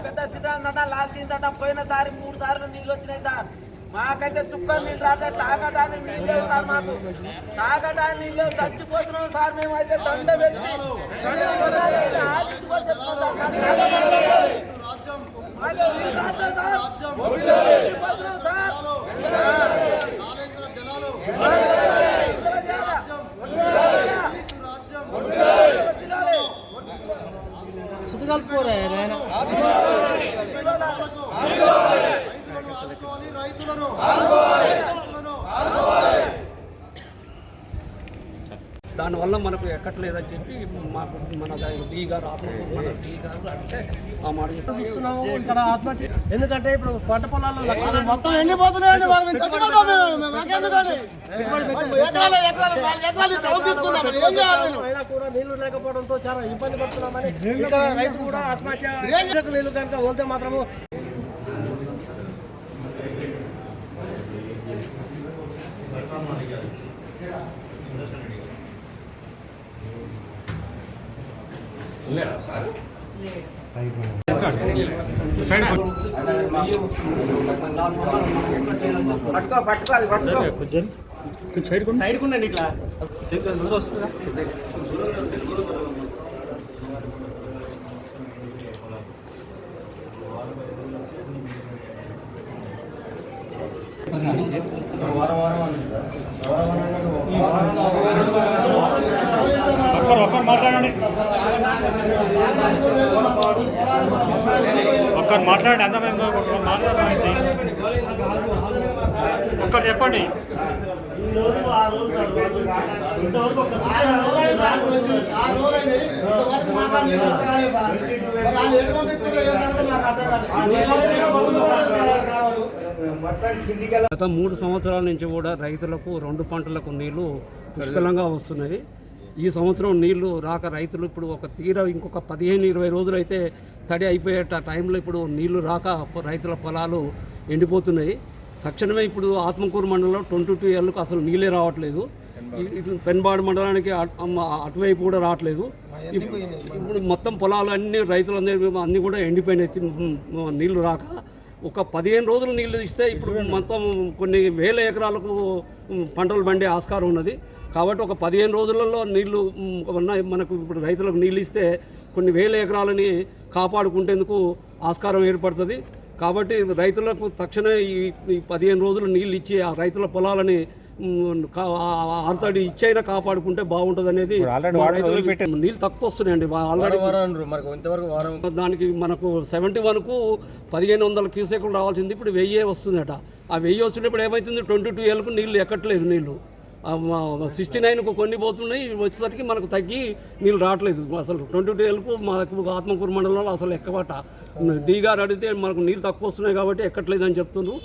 పెద్ద సిద్ధంట లాల్చిందంట పోయినసారి 3 సార్లు నీళ్ళు వచ్చినాయి సార్. మాకైతే చుక్క నీళ్ళు రావట్లేదు, తాగడానికి నీళ్ళు లేవు సార్. మాకు తాగడానికి నీళ్ళు చచ్చిపోతున్నాం సార్. మేమైతే దండ పెట్టి సుతగల్పోరా దానివల్ల మనకు ఎక్కట్లేదని చెప్పి మాకు మన డి గారు ఆత్మకూరు మన డి గారు అంటే ఆ మాట చూస్తున్నాము ఇక్కడ ఆత్మహత్య. ఎందుకంటే ఇప్పుడు పంట పొలాల్లో లక్షలు మొత్తం ఎండిపోతున్నాయండి. అయినా కూడా నీళ్లు లేకపోవడంతో చాలా ఇబ్బంది పడుతున్నామని ఇక్కడ రైతు కూడా ఆత్మహత్య. నీళ్లు కనుక వెళ్తే మాత్రము సైడ్ ఉండండి ఇట్లా ఒక్కరు మాట్లాడండి, ఒక్కరు మాట్లాడండి. అంతమంది మాట్లాడండి, ఒక్కరు చెప్పండి. గత 3 సంవత్సరాల నుంచి కూడా రైతులకు 2 పంటలకు నీళ్లు పుష్కలంగా వస్తున్నాయి. ఈ సంవత్సరం నీళ్లు రాక రైతులు ఇప్పుడు ఇంకొక 15-20 రోజులు అయితే తడి అయిపోయే టైంలో ఇప్పుడు నీళ్లు రాక రైతుల పొలాలు ఎండిపోతున్నాయి. తక్షణమే ఇప్పుడు ఆత్మకూరు మండలంలో 22 ఏళ్ళకు అసలు నీళ్ళే రావట్లేదు. పెన్బాడు మండలానికి అటువైపు కూడా రావట్లేదు. ఇప్పుడు మొత్తం పొలాలు రైతులందరూ అన్నీ కూడా ఎండిపోయినాయి నీళ్లు రాక. ఒక 15 రోజులు నీళ్లు ఇస్తే ఇప్పుడు మొత్తం కొన్ని వేల ఎకరాలకు పంటలు పండే ఆస్కారం ఉన్నది. కాబట్టి ఒక 15 రోజులలో నీళ్లు మనకు ఇప్పుడు రైతులకు నీళ్ళు ఇస్తే కొన్ని వేల ఎకరాలని కాపాడుకుంటేందుకు ఆస్కారం ఏర్పడుతుంది. కాబట్టి రైతులకు తక్షణమే ఈ 15 రోజులు నీళ్ళు ఇచ్చి ఆ రైతుల పొలాలని ఆరుతడి ఇచ్చైనా కాపాడుకుంటే బాగుంటుంది అనేది. నీళ్ళు తక్కువ వస్తున్నాయండి ఆల్రెడీ. దానికి మనకు 71కు 1500 క్యూసెక్లు రావాల్సింది ఇప్పుడు 1000 వస్తుందట. ఆ 1000 వచ్చినప్పుడు ఏమవుతుంది, 22 ఏళ్ళకు నీళ్ళు ఎక్కట్లేదు. నీళ్ళు 69కు కొన్ని పోతున్నాయి, వచ్చేసరికి మనకు తగ్గి నీళ్ళు రావట్లేదు. అసలు 22 ఏళ్ళకు మనకు ఆత్మకూరు మండలంలో అసలు ఎక్కబట్ట. డి గారు అడిగితే మనకు నీళ్ళు తక్కువ వస్తున్నాయి కాబట్టి ఎక్కట్లేదు అని చెప్తున్నారు.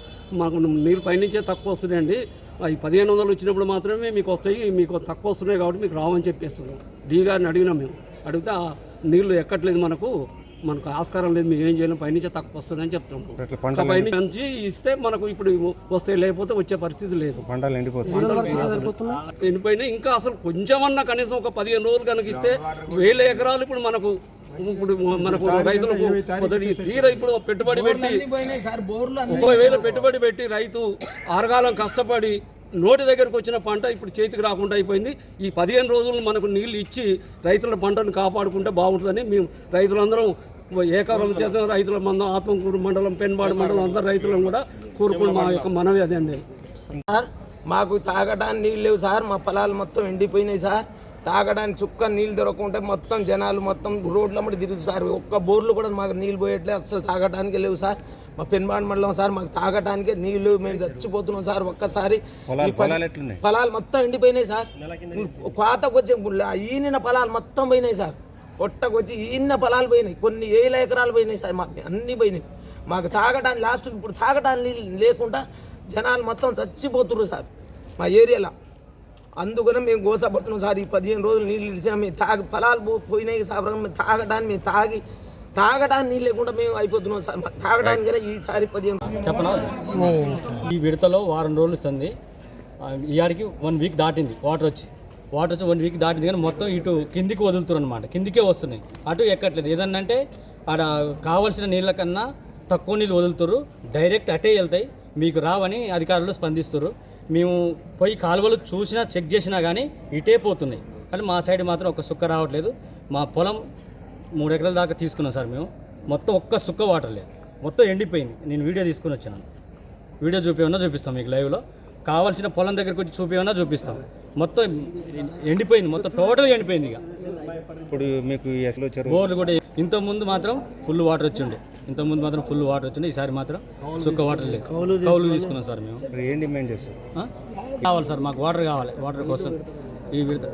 మాకు నీళ్ళు పైనుంచే తక్కువ వస్తున్నాయండి. ఈ 1500 వచ్చినప్పుడు మాత్రమే మీకు వస్తాయి, మీకు తక్కువ వస్తున్నాయి కాబట్టి మీకు రావని చెప్పేస్తున్నాం. డి గారిని అడిగినాం. మేము అడిగితే నీళ్లు ఎక్కట్లేదు, మనకు ఆస్కారం లేదు, మేము ఏం చేయలేం, పైనుంచే తక్కువ వస్తుందని చెప్తున్నాం. పైనుంచి ఇస్తే మనకు ఇప్పుడు వస్తే, లేకపోతే వచ్చే పరిస్థితి లేదు. పంటలు ఎండిపోయినాయి. ఇంకా అసలు కొంచెమన్నా కనీసం ఒక 15 రోజులు కనుక ఇస్తే 1000 ఎకరాలు ఇప్పుడు మనకు రైతులకు తీర ఇప్పుడు పెట్టుబడి పెట్టి 1000 పెట్టుబడి పెట్టి రైతు ఆరగాలం కష్టపడి నోటి దగ్గరకు వచ్చిన పంట ఇప్పుడు చేతికి రాకుండా అయిపోయింది. ఈ 15 రోజులు మనకు నీళ్ళు ఇచ్చి రైతుల పంటను కాపాడుకుంటే బాగుంటుందని మేము రైతులందరం ఏకాలం చేద్దాం. రైతుల మందం ఆత్మకూరు మండలం, పెన్బాడు మండలం అందరు రైతులను కూడా కోరుకుని మా యొక్క మనవి అదే అండి. సార్ మాకు తాగడానికి నీళ్ళు లేవు సార్. మా పొలాలు మొత్తం ఎండిపోయినాయి సార్. తాగడానికి చుక్క నీళ్ళు దొరకకుంటే మొత్తం జనాలు మొత్తం రోడ్ల మట్టి తిరుగుతుంది సార్. ఒక్క బోర్లు కూడా మాకు నీళ్ళు పోయట్లేదు, అసలు తాగడానికి లేవు సార్. మా పెన్బాడు మండలం సార్, మాకు తాగడానికి నీళ్లు మేము చచ్చిపోతున్నాం సార్. ఒక్కసారి పొలాలు మొత్తం ఎండిపోయినాయి సార్. కోతకు వచ్చి ఈనిన పొలాలు మొత్తం పోయినాయి సార్. పొట్టకు వచ్చి ఈయన పొలాలు పోయినాయి, కొన్ని 1000 ఎకరాలు పోయినాయి సార్. మాకు అన్నీ పోయినాయి. మాకు తాగడానికి లాస్ట్ ఇప్పుడు తాగడానికి నీళ్ళు లేకుండా జనాలు మొత్తం చచ్చిపోతున్నారు సార్ మా ఏరియాలో. అందుకనే మేము గోసపడుతున్నాం సార్. ఈ 15 రోజులు నీళ్ళు ఇచ్చినా మేము పొలాలు పోయినాయి సార్. తాగడానికి మేము తాగి తాగడానికి నీళ్ళు లేకుండా మేము అయిపోతున్నాం సార్. మాకు తాగడానికైనా ఈసారి 15 చెప్పనా ఈ విడతలో వారం రోజులు వస్తుంది. ఈ ఆడికి 1 వీక్ దాటింది వాటర్ వచ్చి 1 వీక్ దాటింది కానీ మొత్తం ఇటు కిందికి వదులుతున్నారు అనమాట. కిందికే వస్తున్నాయి, అటు ఎక్కట్లేదు. ఏదన్నంటే ఆడ కావాల్సిన నీళ్ళ కన్నా తక్కువ నీళ్ళు వదులుతారు, డైరెక్ట్ అటే వెళ్తాయి, మీకు రావని అధికారులు స్పందిస్తారు. మేము పోయి కాలువలు చూసినా చెక్ చేసినా కానీ ఇటే పోతున్నాయి, కానీ మా సైడ్ మాత్రం ఒక్క సుక్క రావట్లేదు. మా పొలం 3 ఎకరాల దాకా తీసుకున్నాం సార్ మేము, మొత్తం ఒక్క సుక్క వాటర్ లేదు, మొత్తం ఎండిపోయింది. నేను వీడియో తీసుకుని వచ్చాను, వీడియో చూపించమన్నా చూపిస్తాం మీకు లైవ్లో. కావాల్సిన పొలం దగ్గరికి వచ్చి చూపించమన్నా చూపిస్తాం. మొత్తం ఎండిపోయింది, మొత్తం టోటల్గా ఎండిపోయింది. ఇక ఇప్పుడు మీకు ఎస్లో చెరువు బోర్లు కూడా ఇంతకుముందు మాత్రం ఫుల్ వాటర్ వచ్చిండే, ఈసారి మాత్రం సుక్క వాటర్ లేదు. కౌలు తీసుకున్నాం సార్ మేము. ఏం డిమాండ్ చేస్తారు? కావాలి సార్, మాకు వాటర్ కావాలి, వాటర్ కోసం ఈ విడత